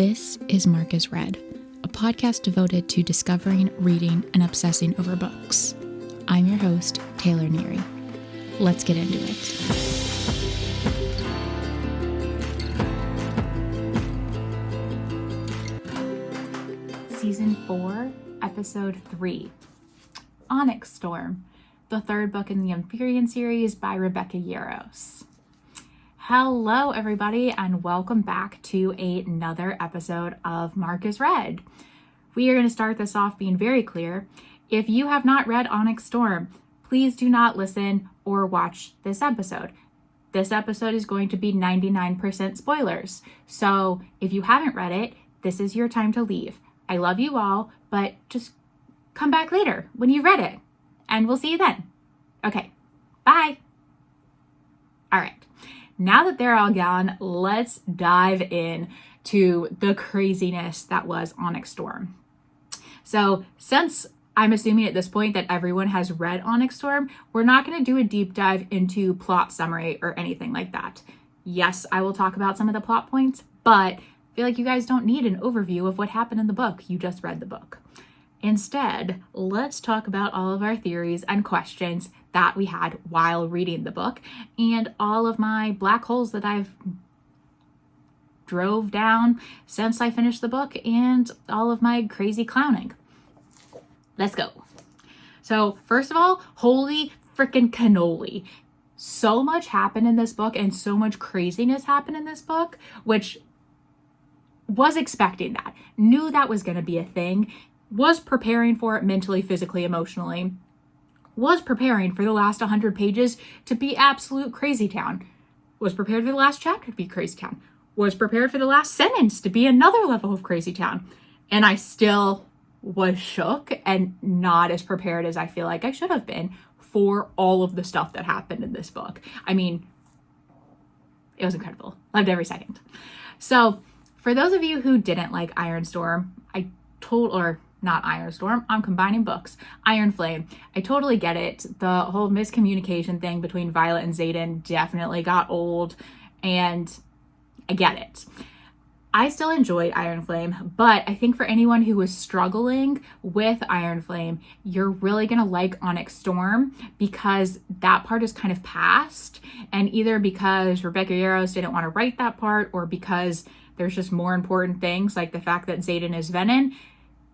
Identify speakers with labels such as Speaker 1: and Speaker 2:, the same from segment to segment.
Speaker 1: This is Mark is Read, a podcast devoted to discovering, reading, and obsessing over books. I'm your host, Taylor Neary. Let's get into it. Season 4, Episode 3, Onyx Storm, the third book in the Empyrean series by Rebecca Yarros. Hello, everybody, and welcome back to another episode of Mark is Read. We are going to start this off being very clear. If you have not read Onyx Storm, please do not listen or watch this episode. This episode is going to be 99% spoilers. So if you haven't read it, this is your time to leave. I love you all, but just come back later when you've read it, and we'll see you then. Okay, bye. All right. Now that they're all gone, let's dive in to the craziness that was Onyx Storm. So since I'm assuming at this point that everyone has read Onyx Storm, we're not going to do a deep dive into plot summary or anything like that. Yes, I will talk about some of the plot points, but I feel like you guys don't need an overview of what happened in the book. You just read the book. Instead, let's talk about all of our theories and questions that we had while reading the book and all of my black holes that I've drove down since I finished the book and all of my crazy clowning. Let's go. So first of all, holy freaking cannoli. So much happened in this book and so much craziness happened in this book, which was expecting that. Knew that was going to be a thing. Was preparing for it mentally, physically, emotionally. Was preparing for the last 100 pages to be absolute crazy town. Was prepared for the last chapter to be crazy town. Was prepared for the last sentence to be another level of crazy town. And I still was shook and not as prepared as I feel like I should have been for all of the stuff that happened in this book. I mean, it was incredible. Loved every second. So for those of you who didn't like Iron Storm, not Iron Storm, I'm combining books. Iron Flame. I totally get it. The whole miscommunication thing between Violet and Xaden definitely got old, and I get it. I still enjoyed Iron Flame, but I think for anyone who was struggling with Iron Flame, you're really going to like Onyx Storm because that part is kind of past, and either because Rebecca Yarros didn't want to write that part or because there's just more important things like the fact that Xaden is Venom,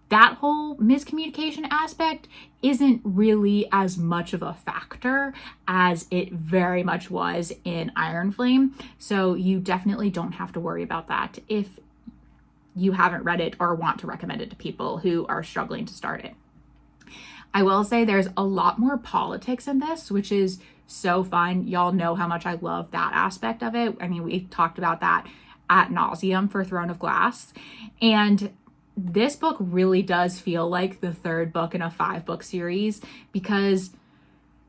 Speaker 1: that whole miscommunication aspect isn't really as much of a factor as it very much was in Iron Flame. So you definitely don't have to worry about that if you haven't read it or want to recommend it to people who are struggling to start it. I will say there's a lot more politics in this, which is so fun. Y'all know how much I love that aspect of it. I mean, we talked about that ad nauseum for Throne of Glass. And this book really does feel like the third book in a 5-book series because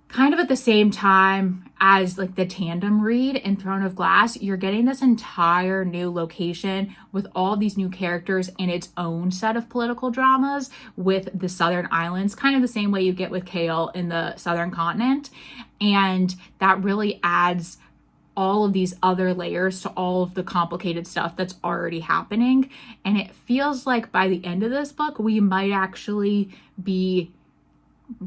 Speaker 1: kind of at the same time as like the tandem read in Throne of Glass, you're getting this entire new location with all these new characters in its own set of political dramas with the Southern Islands, kind of the same way you get with Kale in the Southern Continent. And that really adds all of these other layers to all of the complicated stuff that's already happening. And it feels like by the end of this book, we might actually be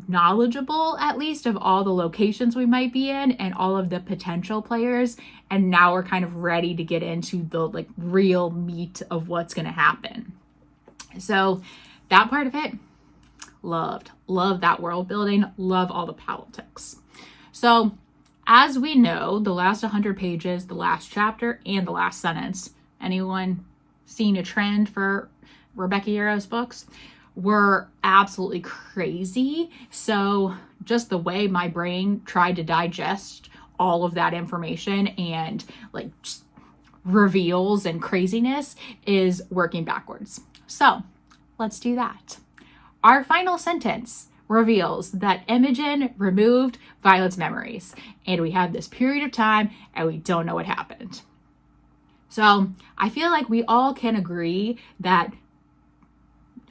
Speaker 1: knowledgeable, at least, of all the locations we might be in and all of the potential players. And now we're kind of ready to get into the like real meat of what's going to happen. So that part of it, love that world building, love all the politics. So as we know, the last 100 pages, the last chapter, and the last sentence, anyone seen a trend for Rebecca Yarros books, were absolutely crazy. So just the way my brain tried to digest all of that information and like just reveals and craziness is working backwards. So let's do that. Our final sentence reveals that Imogen removed Violet's memories, and we have this period of time and we don't know what happened. So I feel like we all can agree that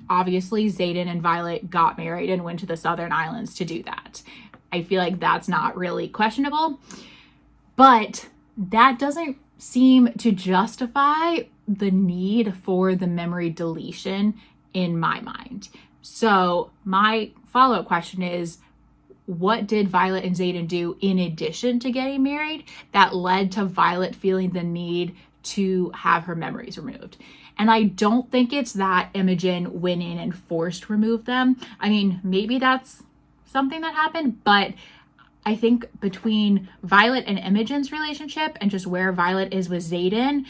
Speaker 1: obviously Xaden and Violet got married and went to the Southern Islands to do that. I feel like that's not really questionable, but that doesn't seem to justify the need for the memory deletion in my mind. So my follow-up question is, what did Violet and Xaden do in addition to getting married that led to Violet feeling the need to have her memories removed? And I don't think it's that Imogen went in and forced remove them. I mean, maybe that's something that happened, but I think between Violet and Imogen's relationship and just where Violet is with Xaden,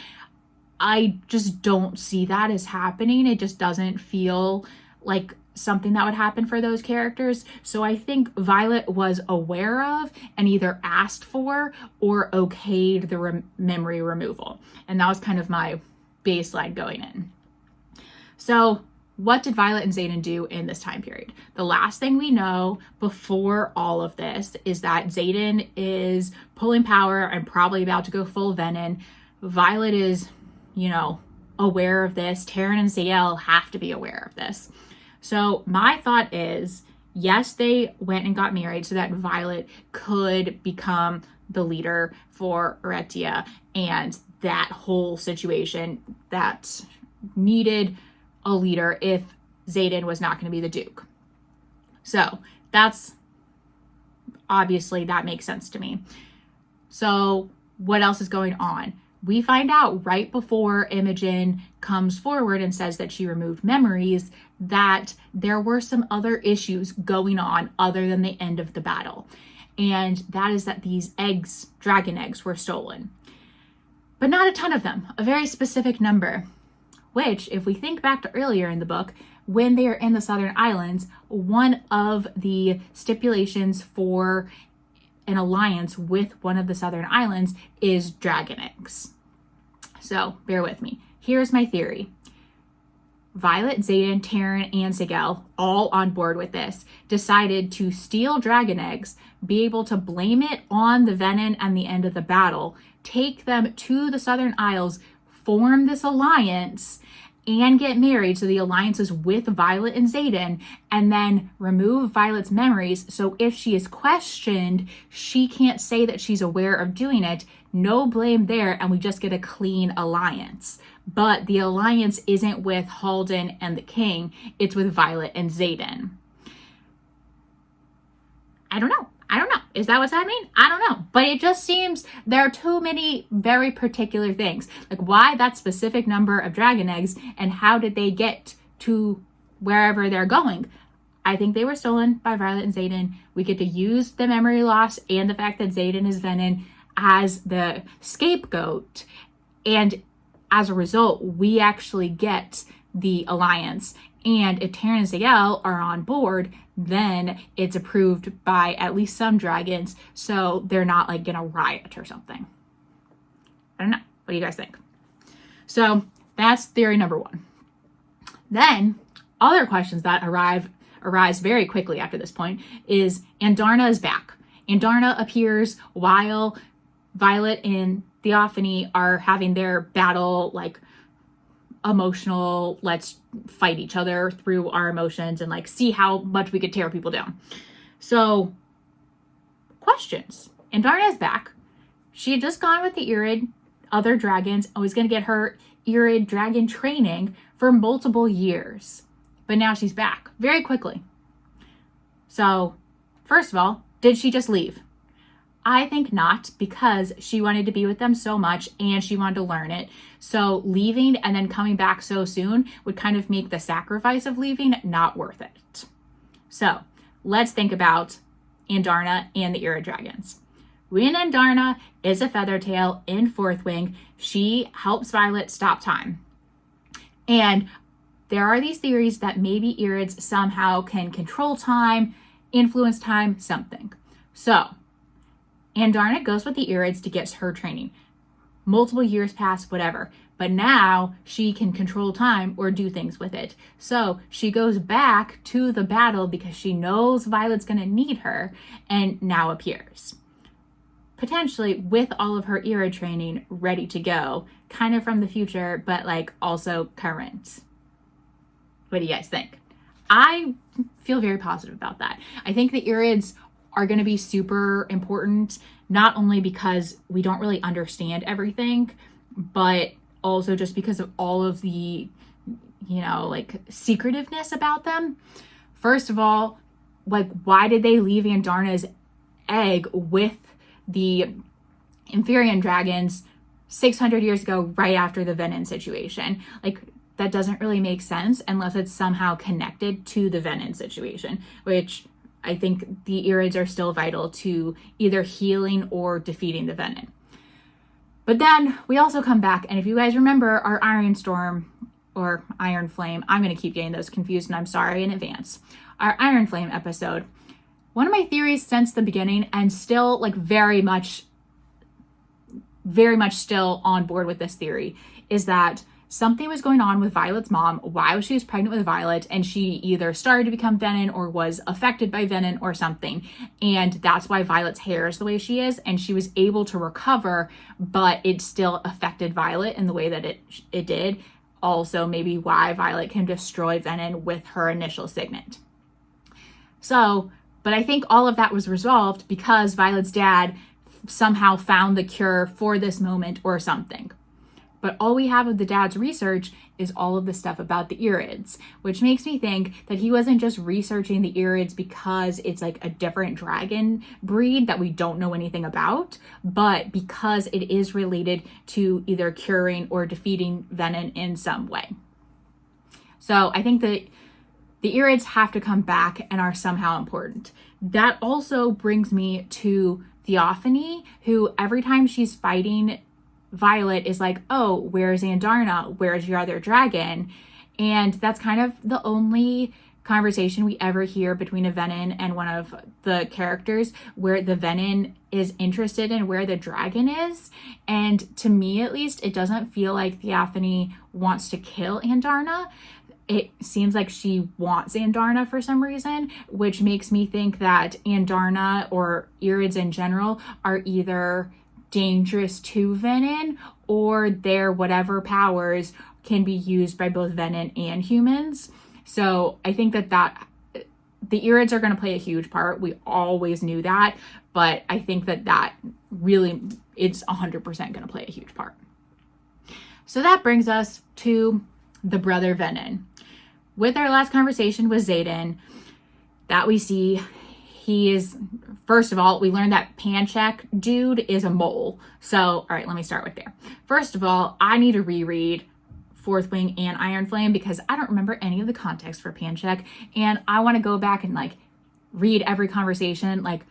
Speaker 1: I just don't see that as happening. It just doesn't feel like something that would happen for those characters. So I think Violet was aware of and either asked for or okayed the memory removal. And that was kind of my baseline going in. So what did Violet and Xaden do in this time period? The last thing we know before all of this is that Xaden is pulling power and probably about to go full Venom. Violet is, aware of this. Taryn and Ciel have to be aware of this. So my thought is, yes, they went and got married so that Violet could become the leader for Eretia and that whole situation that needed a leader if Xaden was not going to be the Duke. So that's obviously, that makes sense to me. So what else is going on? We find out right before Imogen comes forward and says that she removed memories that there were some other issues going on other than the end of the battle. And that is that these eggs, dragon eggs, were stolen. But not a ton of them, a very specific number, which, if we think back to earlier in the book, when they are in the Southern Islands, one of the stipulations for an alliance with one of the Southern Islands is dragon eggs. So bear with me. Here's my theory. Violet, Xaden, Taryn, and Sigel, all on board with this, decided to steal dragon eggs, be able to blame it on the Venom and the end of the battle, take them to the Southern Isles, form this alliance, and get married. So the alliance is with Violet and Xaden, and then remove Violet's memories. So if she is questioned, she can't say that she's aware of doing it. No blame there, and we just get a clean alliance. But the alliance isn't with Halden and the King, it's with Violet and Xaden. I don't know. Is that what's happening? I don't know. But it just seems there are too many very particular things. Like, why that specific number of dragon eggs, and how did they get to wherever they're going? I think they were stolen by Violet and Xaden. We get to use the memory loss and the fact that Xaden is Venom as the scapegoat. And as a result, we actually get the alliance. And if Taryn and Ciel are on board, then it's approved by at least some dragons, so they're not like gonna riot or something. I don't know. What do you guys think? So that's theory number one. Then other questions that arise very quickly after this point is Andarna is back. Andarna appears while Violet and Theophany are having their battle, like emotional, let's fight each other through our emotions and like see how much we could tear people down. So questions. Andarna is back. She had just gone with the Irid other dragons and was going to get her Irid dragon training for multiple years. But now she's back very quickly. So first of all, did she just leave? I think not, because she wanted to be with them so much and she wanted to learn it. So leaving and then coming back so soon would kind of make the sacrifice of leaving not worth it. So let's think about Andarna and the Irid dragons. When Andarna is a Feathertail in Fourth Wing, she helps Violet stop time. And there are these theories that maybe Irids somehow can control time, influence time, something. So Andarna goes with the Irids to get her training. Multiple years pass, whatever. But now she can control time or do things with it. So she goes back to the battle because she knows Violet's going to need her and now appears. Potentially with all of her Irid training ready to go, kind of from the future, but like also current. What do you guys think? I feel very positive about that. I think the Irids are going to be super important not only because we don't really understand everything, but also just because of all of the, like secretiveness about them. First of all, like, why did they leave Andarna's egg with the Inferian dragons 600 years ago, right after the Venin situation? Like, that doesn't really make sense unless it's somehow connected to the Venin situation, which I think the Irids are still vital to either healing or defeating the Venin. But then we also come back, and if you guys remember our Iron Storm or Iron Flame, I'm going to keep getting those confused, and I'm sorry in advance. Our Iron Flame episode, one of my theories since the beginning, and still like very much still on board with this theory, is that something was going on with Violet's mom while she was pregnant with Violet, and she either started to become Venin or was affected by Venin or something. And that's why Violet's hair is the way she is, and she was able to recover, but it still affected Violet in the way that it did. Also, maybe why Violet can destroy Venin with her initial signet. So, but I think all of that was resolved because Violet's dad somehow found the cure for this moment or something. But all we have of the dad's research is all of the stuff about the Irids, which makes me think that he wasn't just researching the Irids because it's like a different dragon breed that we don't know anything about, but because it is related to either curing or defeating Venin in some way. So I think that the Irids have to come back and are somehow important. That also brings me to Theophany, who every time she's fighting Violet is like, oh, where's Andarna? Where's your other dragon? And that's kind of the only conversation we ever hear between a Venin and one of the characters where the Venin is interested in where the dragon is. And to me, at least, it doesn't feel like Theophany wants to kill Andarna. It seems like she wants Andarna for some reason, which makes me think that Andarna or Irids in general are either dangerous to Venin or their whatever powers can be used by both Venin and humans. So I think that the Irids are going to play a huge part. We always knew that, but I think that really, it's 100% going to play a huge part. So that brings us to the brother Venin. With our last conversation with Xaden, that we see he is, first of all, we learned that Panchek dude is a mole. So, all right, let me start with there. First of all, I need to reread Fourth Wing and Iron Flame because I don't remember any of the context for Panchek. And I want to go back and like read every conversation. Like,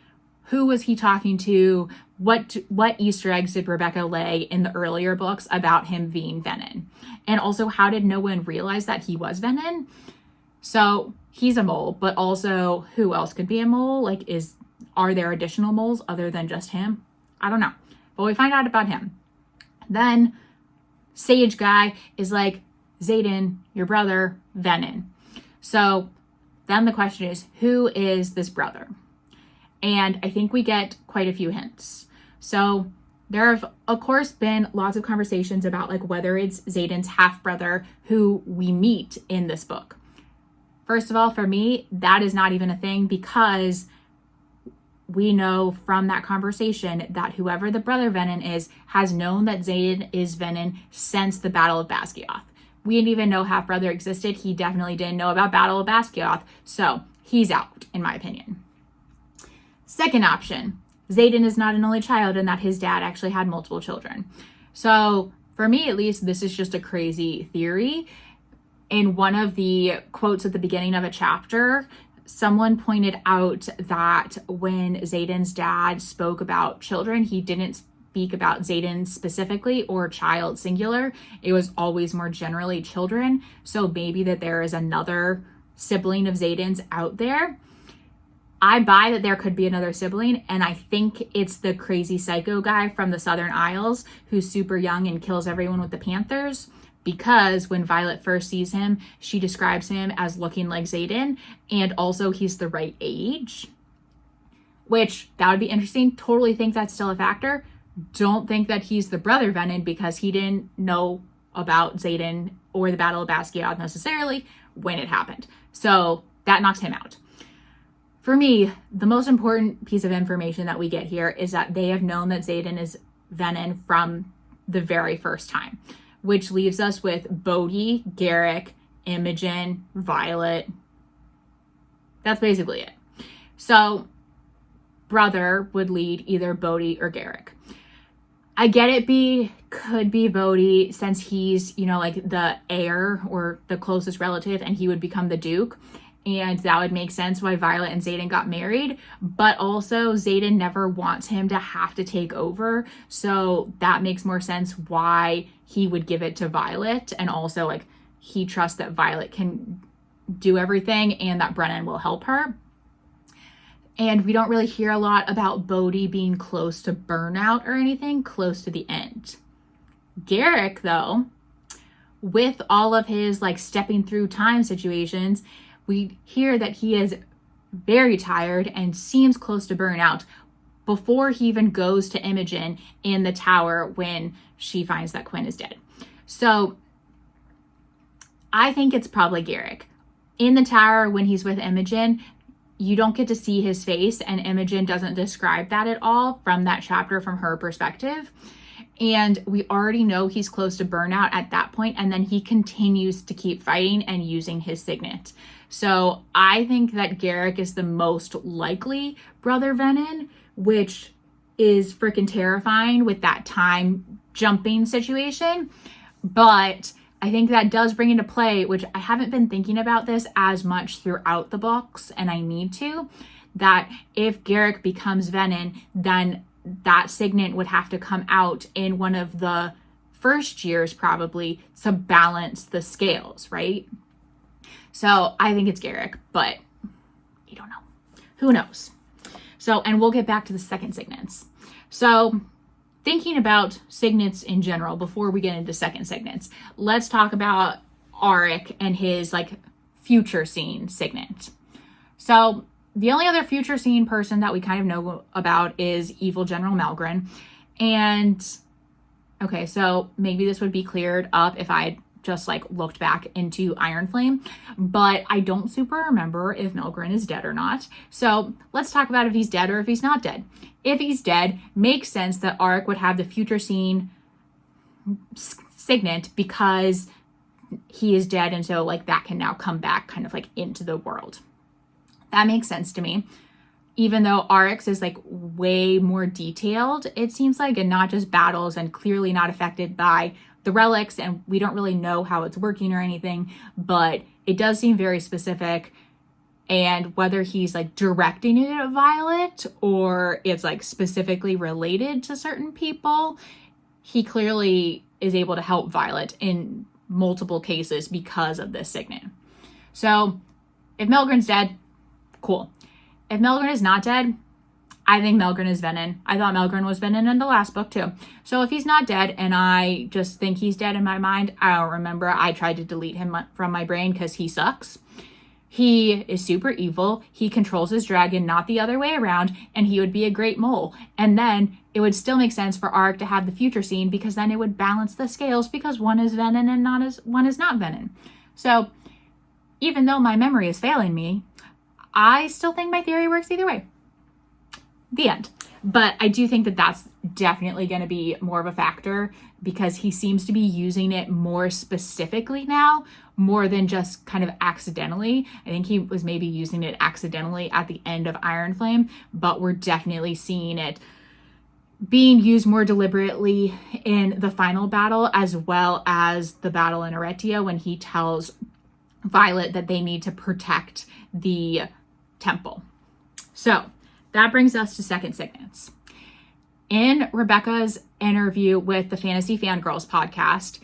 Speaker 1: who was he talking to? What Easter eggs did Rebecca lay in the earlier books about him being Venin? And also, how did no one realize that he was Venin? So he's a mole, but also who else could be a mole? Like, are there additional moles other than just him? I don't know. But we find out about him. Then Sage guy is like, Xaden, your brother, Venin. So then the question is, who is this brother? And I think we get quite a few hints. So there have, of course, been lots of conversations about like whether it's Xaden's half-brother who we meet in this book. First of all, for me, that is not even a thing because we know from that conversation that whoever the brother Venin is has known that Xaden is Venin since the Battle of Basgiath. We didn't even know half-brother existed. He definitely didn't know about Battle of Basgiath. So he's out, in my opinion. Second option, Xaden is not an only child and that his dad actually had multiple children. So for me, at least, this is just a crazy theory. In one of the quotes at the beginning of a chapter, someone pointed out that when Xaden's dad spoke about children, he didn't speak about Xaden specifically or child singular. It was always more generally children. So maybe that there is another sibling of Xaden's out there. I buy that there could be another sibling, and I think it's the crazy psycho guy from the Southern Isles who's super young and kills everyone with the Panthers. Because when Violet first sees him, she describes him as looking like Xaden, and also he's the right age, which that would be interesting. Totally think that's still a factor. Don't think that he's the brother Venin because he didn't know about Xaden or the Battle of Basgiath necessarily when it happened. So that knocks him out. for me, the most important piece of information that we get here is that they have known that Xaden is Venin from the very first time, which leaves us with Bodhi, Garrick, Imogen, Violet. That's basically it. So brother would lead either Bodhi or Garrick. I get it could be Bodhi since he's, like the heir or the closest relative, and he would become the Duke. And that would make sense why Violet and Xaden got married. But also Xaden never wants him to have to take over. So that makes more sense why he would give it to Violet. And also he trusts that Violet can do everything and that Brennan will help her. And we don't really hear a lot about Bodhi being close to burnout or anything close to the end. Garrick, though, with all of his stepping through time situations, we hear that he is very tired and seems close to burnout before he even goes to Imogen in the tower when she finds that Quinn is dead. So I think it's probably Garrick. In the tower when he's with Imogen, you don't get to see his face, and Imogen doesn't describe that at all from that chapter from her perspective. And we already know he's close to burnout at that point, and then he continues to keep fighting and using his signet. So I think that Garrick is the most likely brother Venin, which is freaking terrifying with that time jumping situation. But I think that does bring into play, which I haven't been thinking about this as much throughout the books, and I need to, that if Garrick becomes Venin, then that signet would have to come out in one of the first years probably to balance the scales, right? So I think it's Garrick, but you don't know. Who knows? So, and we'll get back to the second signets. So thinking about signets in general before we get into second signets, let's talk about Auric and his future scene signet. So the only other future scene person that we kind of know about is evil General Malgren. And okay, so maybe this would be cleared up if I just looked back into Iron Flame, but I don't super remember if Malgren is dead or not. So let's talk about if he's dead or if he's not dead. If he's dead, makes sense that Auric would have the future scene signet because he is dead, and so that can now come back kind of into the world. That makes sense to me. Even though Auric's is way more detailed, it seems and not just battles, and clearly not affected by the relics, and we don't really know how it's working or anything, but it does seem very specific. And whether he's directing it at Violet or it's specifically related to certain people, he clearly is able to help Violet in multiple cases because of this signet. So if Malgren's dead, cool. If Malgren is not dead, I think Malgren is Venin. I thought Malgren was Venin in the last book too. So if he's not dead, and I just think he's dead in my mind, I don't remember. I tried to delete him from my brain because he sucks. He is super evil. He controls his dragon, not the other way around, and he would be a great mole. And then it would still make sense for Auric to have the future scene, because then it would balance the scales, because one is Venin and one is not Venin. So even though my memory is failing me, I still think my theory works either way. The end. But I do think that that's definitely going to be more of a factor, because he seems to be using it more specifically now, more than just kind of accidentally. I think he was maybe using it accidentally at the end of Iron Flame, but we're definitely seeing it being used more deliberately in the final battle, as well as the battle in Eretia when he tells Violet that they need to protect the temple. So that brings us to second signets. In Rebecca's interview with the Fantasy Fangirls podcast,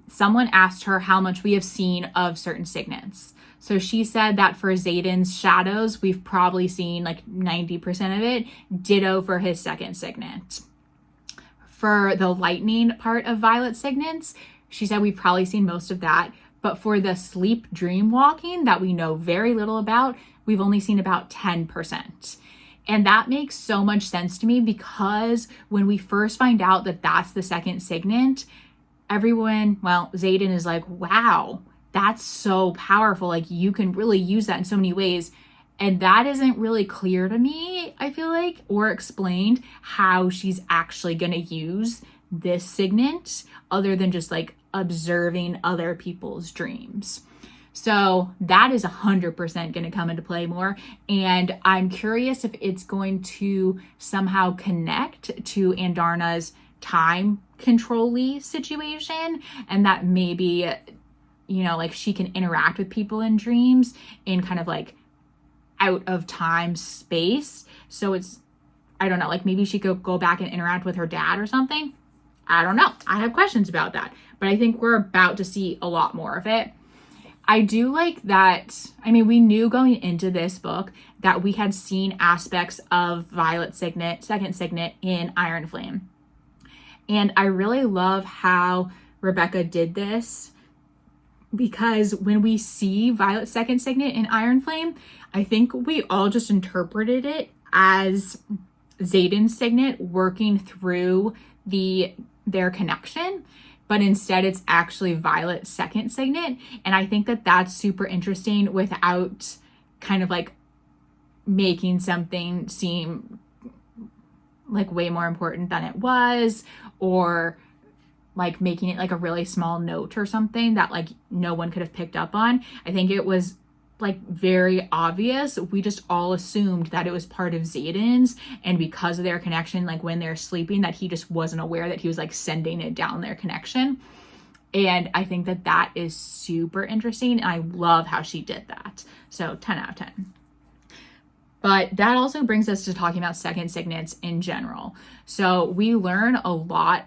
Speaker 1: someone asked her how much we have seen of certain signets. So she said that for Xaden's shadows, we've probably seen 90% of it. Ditto for his second signet. For the lightning part of Violet's signets, she said we've probably seen most of that. But for the sleep dream walking that we know very little about, we've only seen about 10%. And that makes so much sense to me, because when we first find out that that's the second signet, everyone, Xaden is wow, that's so powerful. You can really use that in so many ways. And that isn't really clear to me, I feel like, or explained how she's actually going to use this signet other than just like observing other people's dreams. So that is 100% going to come into play more. And I'm curious if it's going to somehow connect to Andarna's time control-y situation, and that maybe, you know, like she can interact with people in dreams in kind of like out of time space. So it's, I don't know, like maybe she could go back and interact with her dad or something. I don't know. I have questions about that, but I think we're about to see a lot more of it. I do like that. I mean, we knew going into this book that we had seen aspects of Violet's signet, second signet in Iron Flame. And I really love how Rebecca did this, because when we see Violet's second signet in Iron Flame, I think we all just interpreted it as Xaden's signet working through their connection, but instead it's actually Violet's second signet. And I think that that's super interesting without kind of like making something seem like way more important than it was, or like making it like a really small note or something that like no one could have picked up on. I think it was like very obvious. We just all assumed that it was part of Xaden's, and because of their connection, like when they're sleeping, that he just wasn't aware that he was like sending it down their connection. And I think that that is super interesting, and I love how she did that. So 10 out of 10. But that also brings us to talking about second signets in general. So we learn a lot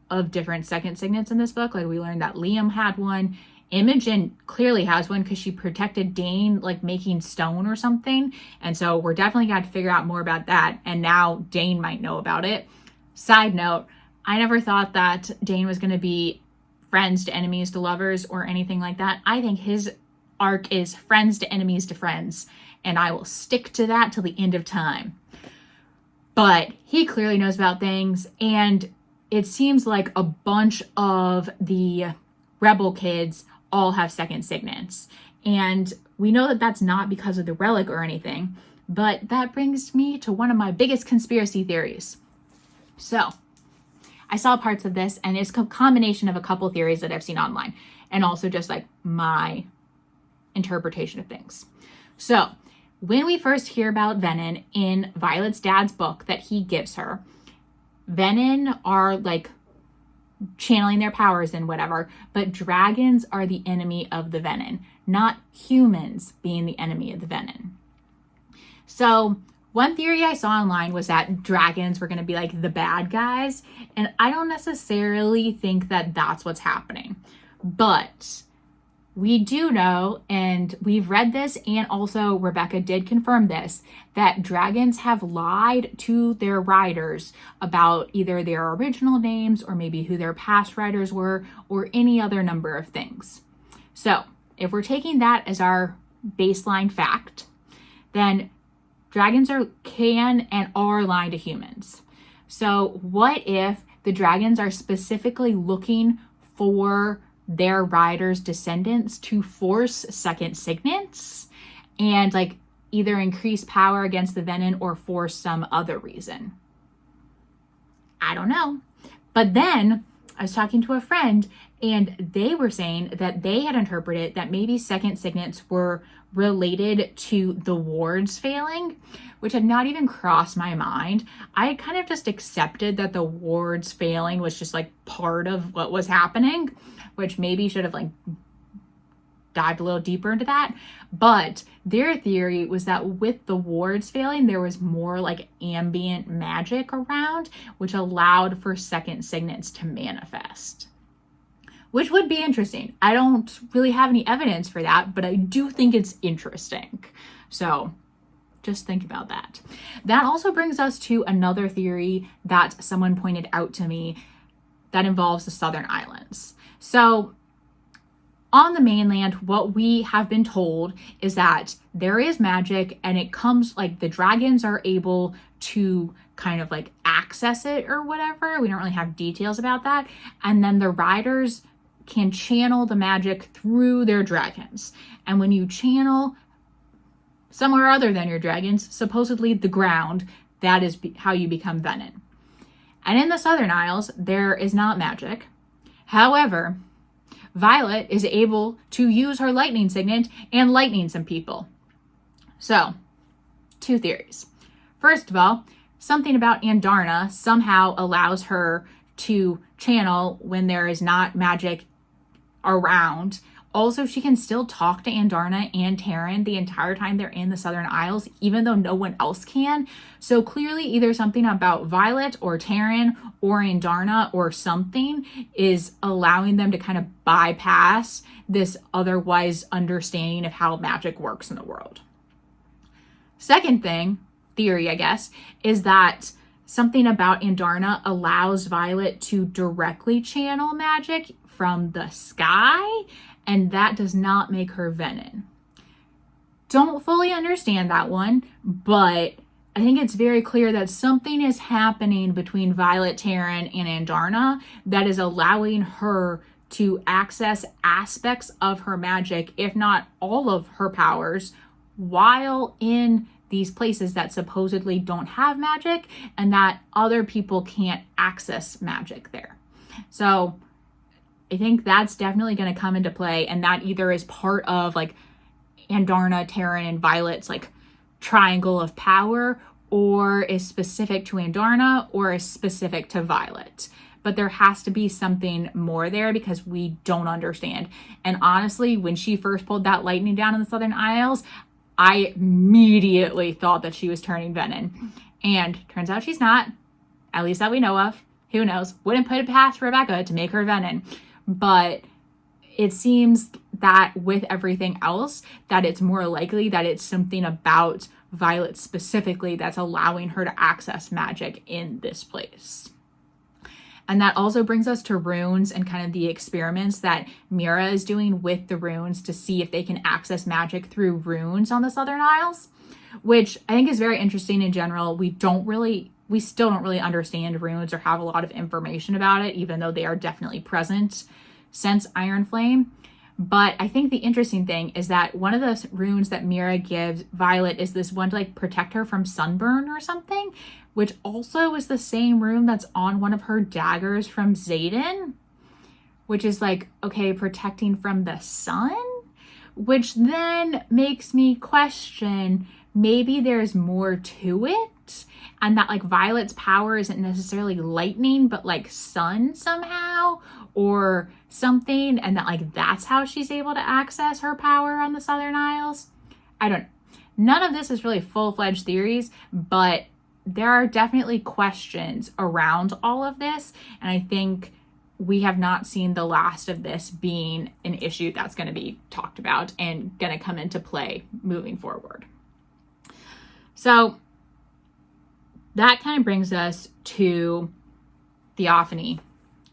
Speaker 1: of different second signets in this book. Like we learned that Liam had one. Imogen clearly has one because she protected Dane, like making stone or something. And so we're definitely got to figure out more about that. And now Dane might know about it. Side note, I never thought that Dane was going to be friends to enemies to lovers or anything like that. I think his arc is friends to enemies to friends. And I will stick to that till the end of time. But he clearly knows about things. And it seems like a bunch of the rebel kids all have second signets. And we know that that's not because of the relic or anything, but that brings me to one of my biggest conspiracy theories. So I saw parts of this, and it's a combination of a couple theories that I've seen online, and also just like my interpretation of things. So when we first hear about Venin in Violet's dad's book that he gives her, Venin are like channeling their powers and whatever, but dragons are the enemy of the Venin, not humans being the enemy of the Venin. So one theory I saw online was that dragons were going to be like the bad guys, and I don't necessarily think that that's what's happening. But we do know, and we've read this, and also Rebecca did confirm this, that dragons have lied to their riders about either their original names or maybe who their past riders were, or any other number of things. So if we're taking that as our baseline fact, then dragons can and are lying to humans. So what if the dragons are specifically looking for their riders' descendants to force second signets and like either increase power against the Venin or for some other reason? I don't know. But then I was talking to a friend, and they were saying that they had interpreted that maybe second signets were related to the wards failing, which had not even crossed my mind. I kind of just accepted that the wards failing was just like part of what was happening, which maybe should have like dived a little deeper into that. But their theory was that with the wards failing, there was more like ambient magic around, which allowed for second signets to manifest, which would be interesting. I don't really have any evidence for that, but I do think it's interesting. So just think about that. That also brings us to another theory that someone pointed out to me that involves the Southern Islands. So on the mainland, what we have been told is that there is magic, and it comes like the dragons are able to kind of like access it or whatever. We don't really have details about that. And then the riders can channel the magic through their dragons. And when you channel somewhere other than your dragons, supposedly the ground. That is how you become Venin. And in the Southern Isles, there is not magic. However, Violet is able to use her lightning signet and lightning some people. So, 2 theories. First of all, something about Andarna somehow allows her to channel when there is not magic around. Also, she can still talk to Andarna and Terran the entire time they're in the Southern Isles, even though no one else can. So clearly either something about Violet or Terran or Andarna or something is allowing them to kind of bypass this otherwise understanding of how magic works in the world. Second theory, I guess, is that something about Andarna allows Violet to directly channel magic from the sky, and that does not make her Venin. Don't fully understand that one, but I think it's very clear that something is happening between Violet, Terran, and Andarna that is allowing her to access aspects of her magic, if not all of her powers, while in these places that supposedly don't have magic and that other people can't access magic there. So I think that's definitely going to come into play, and that either is part of like Andarna, Terran, and Violet's like triangle of power, or is specific to Andarna, or is specific to Violet. But there has to be something more there because we don't understand. And honestly, when she first pulled that lightning down in the Southern Isles, I immediately thought that she was turning Venin. And turns out she's not, at least that we know of. Who knows? Wouldn't put it past Rebecca to make her Venin. But it seems that with everything else, that it's more likely that it's something about Violet specifically that's allowing her to access magic in this place. And that also brings us to runes and kind of the experiments that Mira is doing with the runes to see if they can access magic through runes on the Southern Isles, which I think is very interesting in general. We still don't really understand runes or have a lot of information about it, even though they are definitely present since Iron Flame. But I think the interesting thing is that one of the runes that Mira gives Violet is this one to like protect her from sunburn or something, which also is the same rune that's on one of her daggers from Xaden, which is like, okay, protecting from the sun, which then makes me question maybe there's more to it, and that like Violet's power isn't necessarily lightning, but like sun somehow or something, and that like that's how she's able to access her power on the Southern Isles. I don't know. None of this is really full-fledged theories, but there are definitely questions around all of this, and I think we have not seen the last of this being an issue that's going to be talked about and going to come into play moving forward. So that kind of brings us to Theophany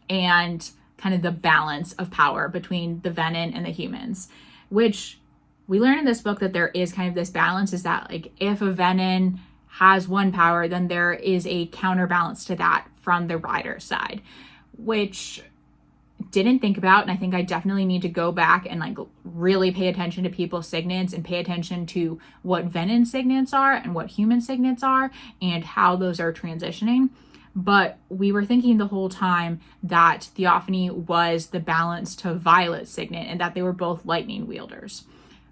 Speaker 1: and kind of the balance of power between the Venin and the humans, which we learn in this book that there is kind of this balance, is that like if a Venin has one power, then there is a counterbalance to that from the rider's side, which didn't think about. And I think I definitely need to go back and like really pay attention to people's signets and pay attention to what Venin signets are and what human signets are and how those are transitioning. But we were thinking the whole time that Theophany was the balance to Violet's signet and that they were both lightning wielders.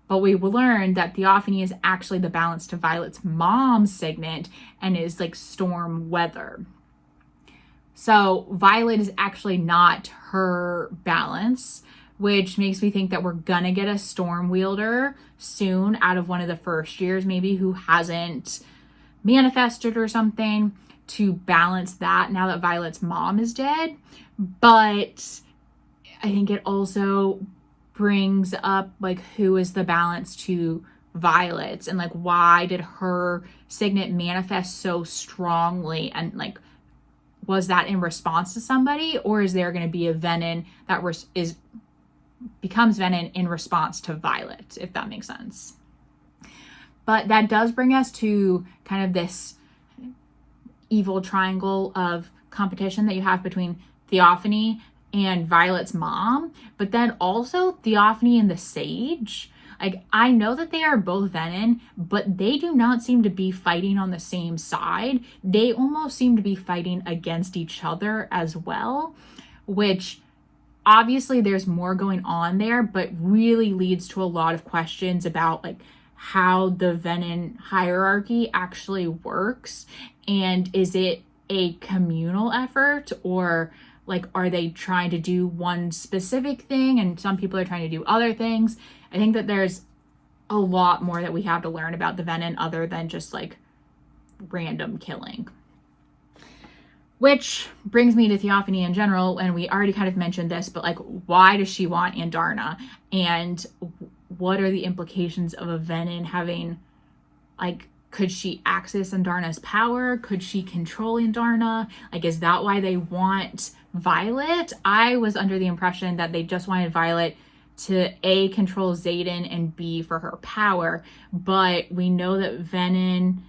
Speaker 1: But we learned that Theophany is actually the balance to Violet's mom's signet and is like storm weather. So Violet is actually not her balance, which makes me think that we're gonna get a storm wielder soon out of one of the first years, maybe, who hasn't manifested or something to balance that now that Violet's mom is dead. But I think it also brings up like who is the balance to Violet's and like why did her signet manifest so strongly, and like was that in response to somebody, or is there going to be a Venin that becomes Venin in response to Violet, if that makes sense. But that does bring us to kind of this evil triangle of competition that you have between Theophany and Violet's mom, but then also Theophany and the Sage. Like, I know that they are both Venom, but they do not seem to be fighting on the same side. They almost seem to be fighting against each other as well, which obviously there's more going on there, but really leads to a lot of questions about like how the Venom hierarchy actually works. And is it a communal effort, or like, are they trying to do one specific thing and some people are trying to do other things? I think that there's a lot more that we have to learn about the Venom other than just like random killing. Which brings me to Theophany in general, and we already kind of mentioned this, but like, why does she want Andarna? And what are the implications of a Venom having, like, could she access Andarna's power? Could she control Andarna? Like, is that why they want Violet? I was under the impression that they just wanted Violet to A, control Xaden, and B, for her power. But we know that Venom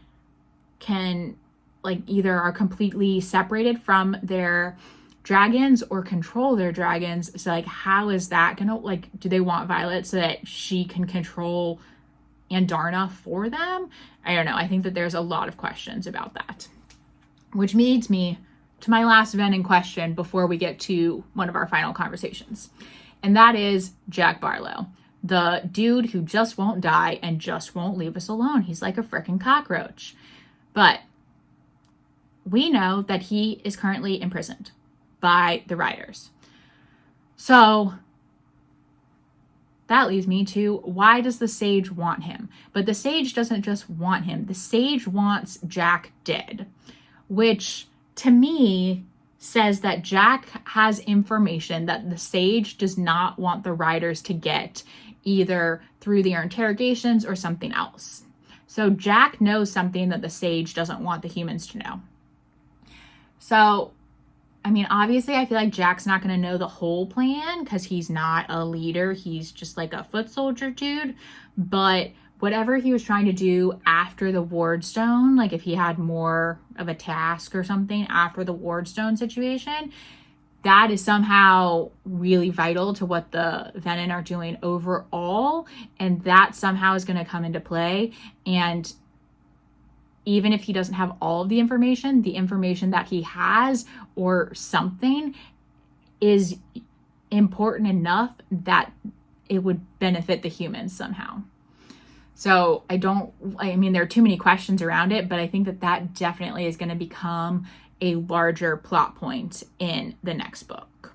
Speaker 1: can, like, either are completely separated from their dragons or control their dragons. So like, how is that gonna, like, do they want Violet so that she can control Andarna for them? I don't know. I think that there's a lot of questions about that, which leads me to my last Venom question before we get to one of our final conversations. And that is Jack Barlow, the dude who just won't die and just won't leave us alone. He's like a freaking cockroach. But we know that he is currently imprisoned by the Riders. So that leads me to, why does the Sage want him? But the Sage doesn't just want him. The Sage wants Jack dead, which to me says that Jack has information that the Sage does not want the Riders to get, either through their interrogations or something else. So Jack knows something that the Sage doesn't want the humans to know. So, I mean, obviously I feel like Jack's not going to know the whole plan because he's not a leader. He's just like a foot soldier dude. But whatever he was trying to do after the Wardstone, like if he had more of a task or something after the Wardstone situation, that is somehow really vital to what the Venom are doing overall. And that somehow is going to come into play. And even if he doesn't have all of the information that he has or something is important enough that it would benefit the humans somehow. So I mean, there are too many questions around it, but I think that that definitely is going to become a larger plot point in the next book.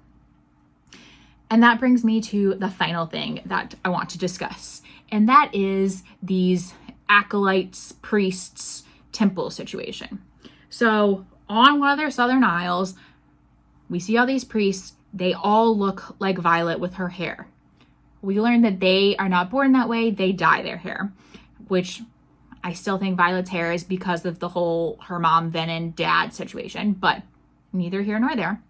Speaker 1: And that brings me to the final thing that I want to discuss. And that is these acolytes, priests, temple situation. So on one of their southern isles, we see all these priests. They all look like Violet with her hair. We learn that they are not born that way. They dye their hair, which I still think Violet's hair is because of the whole her mom, Venom, dad situation, but neither here nor there.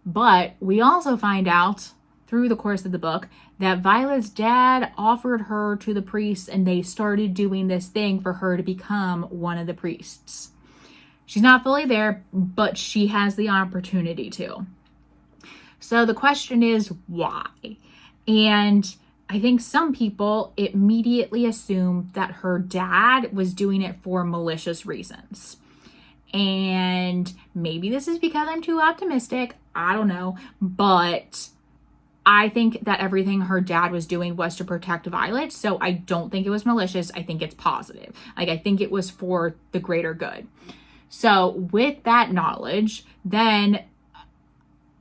Speaker 1: But we also find out through the course of the book that Violet's dad offered her to the priests, and they started doing this thing for her to become one of the priests. She's not fully there, but she has the opportunity to. So the question is, why? And I think some people immediately assume that her dad was doing it for malicious reasons. And maybe this is because I'm too optimistic. I don't know. But I think that everything her dad was doing was to protect Violet. So I don't think it was malicious. I think it's positive. Like, I think it was for the greater good. So with that knowledge, then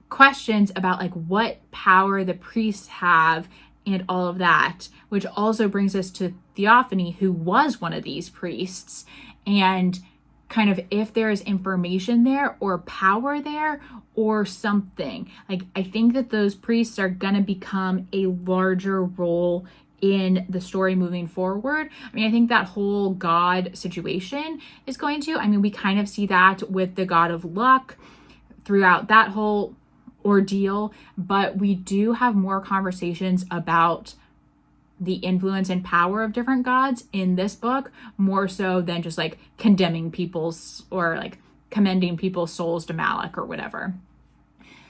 Speaker 1: questions about like what power the priests have and all of that, which also brings us to Theophany, who was one of these priests, and kind of if there is information there or power there or something. Like, I think that those priests are going to become a larger role in the story moving forward. I mean, I think that whole god situation is going to, I mean, we kind of see that with the god of luck throughout that whole ordeal, but we do have more conversations about the influence and power of different gods in this book, more so than just like condemning people's or like commending people's souls to Malak or whatever.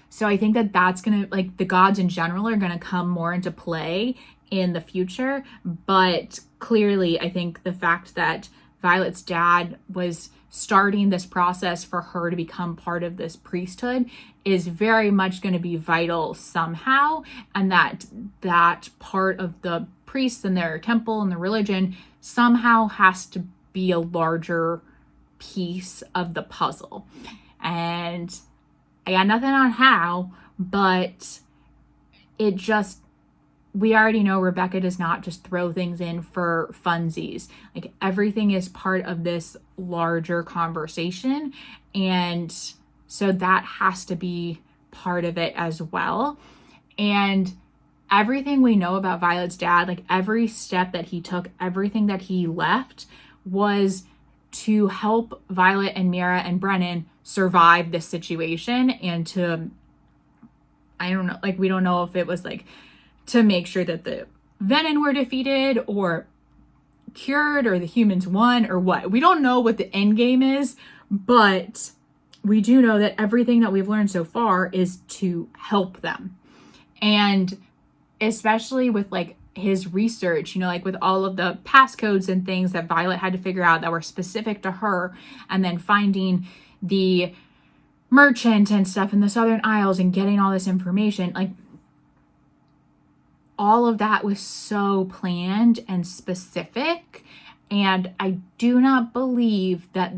Speaker 1: So I think that that's gonna, like, the gods in general are gonna come more into play in the future. But clearly, I think the fact that Violet's dad was starting this process for her to become part of this priesthood is very much going to be vital somehow, and that part of the priests and their temple and the religion somehow has to be a larger piece of the puzzle. And I got nothing on how, but it just, we already know Rebecca does not just throw things in for funsies. Like, everything is part of this larger conversation. And so that has to be part of it as well. And everything we know about Violet's dad, like every step that he took, everything that he left was to help Violet and Mira and Brennan survive this situation, and to, I don't know, like, we don't know if it was like to make sure that the Venom were defeated or cured or the humans won or what. We don't know what the end game is, but we do know that everything that we've learned so far is to help them. And especially with like his research, you know, like with all of the passcodes and things that Violet had to figure out that were specific to her, and then finding the merchant and stuff in the Southern Isles and getting all this information, like all of that was so planned and specific. And I do not believe that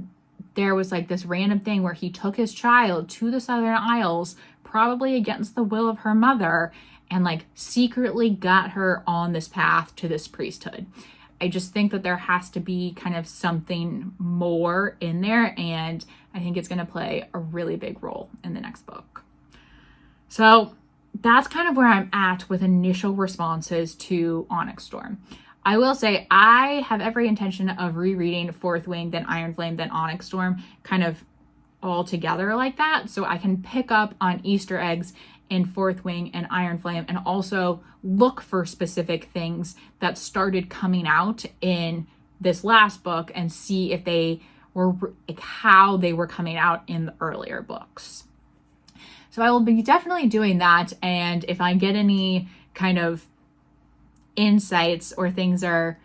Speaker 1: there was like this random thing where he took his child to the Southern Isles, probably against the will of her mother, and like secretly got her on this path to this priesthood. I just think that there has to be kind of something more in there, and I think it's going to play a really big role in the next book. So that's kind of where I'm at with initial responses to Onyx Storm. I will say I have every intention of rereading Fourth Wing, then Iron Flame, then Onyx Storm, kind of all together like that, so I can pick up on Easter eggs in Fourth Wing and Iron Flame, and also look for specific things that started coming out in this last book and see if they were like how they were coming out in the earlier books. So I will be definitely doing that, and if I get any kind of insights or things are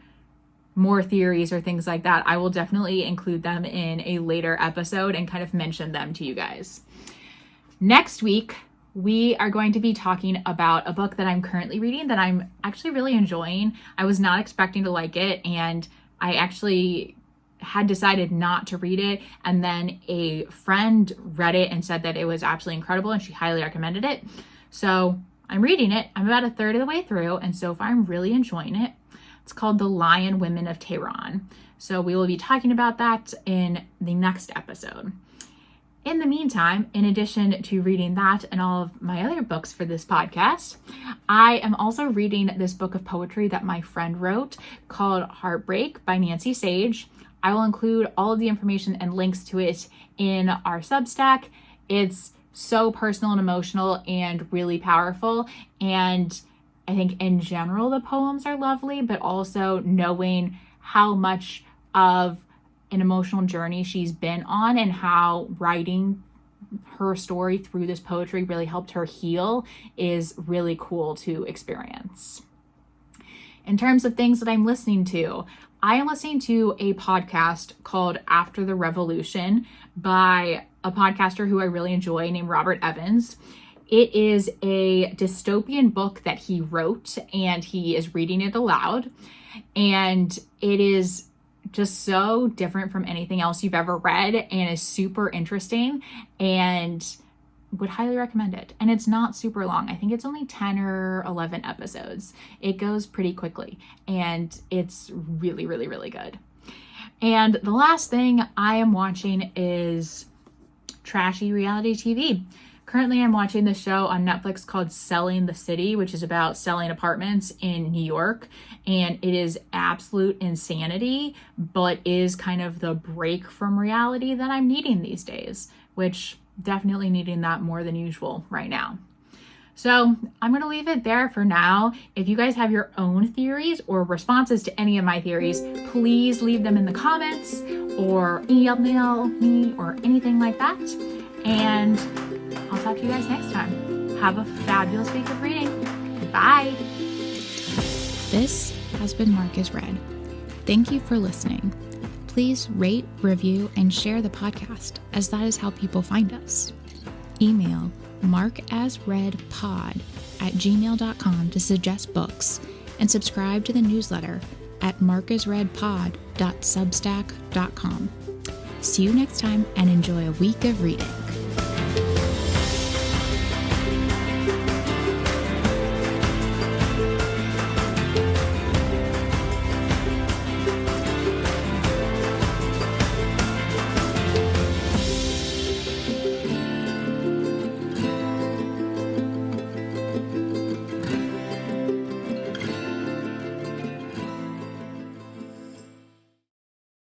Speaker 1: more theories or things like that, I will definitely include them in a later episode and kind of mention them to you guys. Next week, we are going to be talking about a book that I'm currently reading that I'm actually really enjoying. I was not expecting to like it, and I actually had decided not to read it, and then a friend read it and said that it was absolutely incredible and she highly recommended it. So I'm reading it. I'm about a third of the way through, and so far I'm really enjoying it. It's called The Lion Women of Tehran. So we will be talking about that in the next episode. In the meantime, in addition to reading that and all of my other books for this podcast, I am also reading this book of poetry that my friend wrote called Heartbreak by Nancy Sage. I will include all of the information and links to it in our Substack. It's so personal and emotional and really powerful. And I think in general, the poems are lovely, but also knowing how much of an emotional journey she's been on and how writing her story through this poetry really helped her heal is really cool to experience. In terms of things that I'm listening to, I am listening to a podcast called After the Revolution by a podcaster who I really enjoy named Robert Evans. It is a dystopian book that he wrote, and he is reading it aloud. And it is just so different from anything else you've ever read, and is super interesting, and would highly recommend it. And it's not super long. I think it's only 10 or 11 episodes. It goes pretty quickly, and it's really, really, really good. And the last thing I am watching is trashy reality TV. Currently, I'm watching the show on Netflix called Selling the City, which is about selling apartments in New York. And it is absolute insanity, but is kind of the break from reality that I'm needing these days, which definitely needing that more than usual right now. So I'm going to leave it there for now. If you guys have your own theories or responses to any of my theories, please leave them in the comments or email me or anything like that. And I'll talk to you guys next time. Have a fabulous week of reading. Bye. This has been Mark is Read. Thank you for listening. Please rate, review, and share the podcast, as that is how people find us. Email markasreadpod@gmail.com to suggest books, and subscribe to the newsletter at markasreadpod.substack.com. See you next time, and enjoy a week of reading.